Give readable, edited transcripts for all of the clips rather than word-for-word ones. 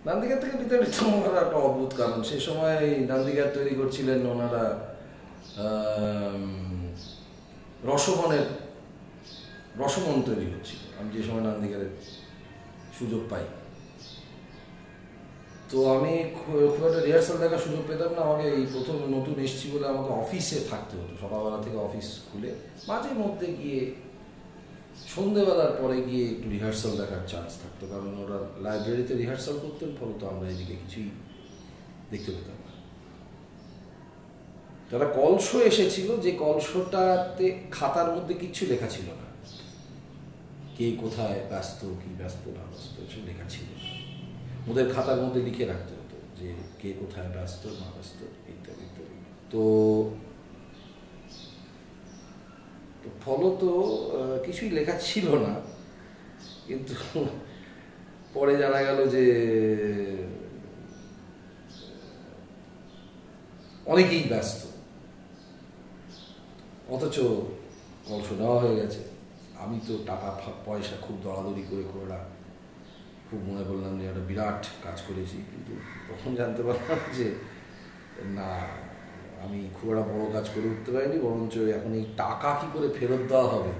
নান্দিঘাট থেকে বিতাড়িত হওয়ার একটা অদ্ভুত কারণ, সে সময় নান্দিঘাট তৈরি করছিলেন ওনারা রসমন তৈরি হচ্ছিল। আমি যে সময় নান্দিঘাটের সুযোগ পাই, তো আমি খুব একটা রিহার্সাল দেখার সুযোগ পেতাম না। আমাকে এই প্রথম নতুন এসেছি বলে আমাকে অফিসে থাকতে হতো, সকালবেলা থেকে অফিস খুলে মাঝে মধ্যে গিয়ে সন্ধেবেলার পরে গিয়ে একটু রিহার্সাল দেখার চান্স থাকতো, কারণ ওরা লাইব্রেরিতে রিহার্সাল করতেন, ফলত আমরা এদিকে কিছুই দেখতে পেতাম না। যারা কলসো এসেছিল, যে কলসোটাতে খাতার মধ্যে কিচ্ছু লেখা ছিল না, কে কোথায় ব্যস্ত, কি ব্যস্ত না ব্যস্ত সব লেখা ছিল না। ওদের খাতার মধ্যে লিখে রাখতে হতো যে কে কোথায় ব্যস্ত না ব্যস্ত ইত্যাদি ইত্যাদি। তো ফলত কিছুই লেখা ছিল না, কিন্তু পরে জানা গেল যে অনেকেই ব্যস্ত, অথচ কলসো নেওয়া হয়ে গেছে। আমি তো টাকা পয়সা খুব দরাদরি করে খুব মনে করলাম যে একটা বিরাট কাজ করেছি, কিন্তু তখন জানতে পারলাম যে না, আমি খুব একটা বড় কাজ করে উঠতে পারিনি, বরঞ্চ এখন এই টাকা কী করে ফেরত দেওয়া হবে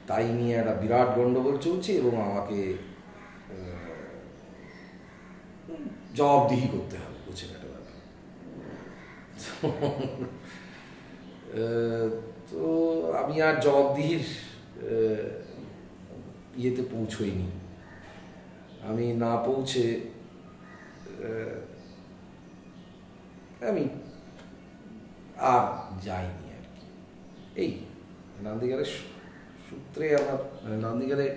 তাই নিয়ে একটা বিরাট গণ্ডগোল চলছে, এবং আমাকে জবাবদিহি করতে হবে, বুঝছেন একটা ব্যাপার। তো আমি আর জবাবদিহির ইয়েতে পৌঁছইনি। আমি না পৌঁছে আমি আর যাইনি আর কি। এই নান্দিঘাটের সূত্রে আমার নান্দিঘাটে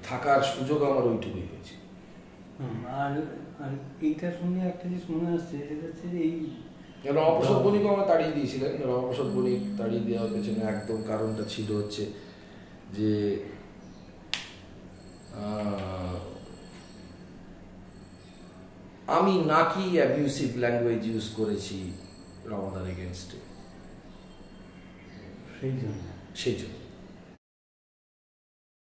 থাকার সুযোগ আমার ওইটুকুই হয়েছে। আর এইটা শুনে একটা জিনিস মনে আসছে, সেটা হচ্ছে যে এই রমাপ্রসাদ বণিকও আমার তাড়িয়ে দিয়েছিলেন। রমাপ্রসাদ বণিক তাড়িয়ে দেওয়ার পেছনে একদম কারণটা ছিল হচ্ছে যে আমি নাকি অ্যাবিউসিভ ল্যাঙ্গুয়েজ ইউজ করেছি রমাদার এগেনস্টে, সেই জন্য সেই জন্য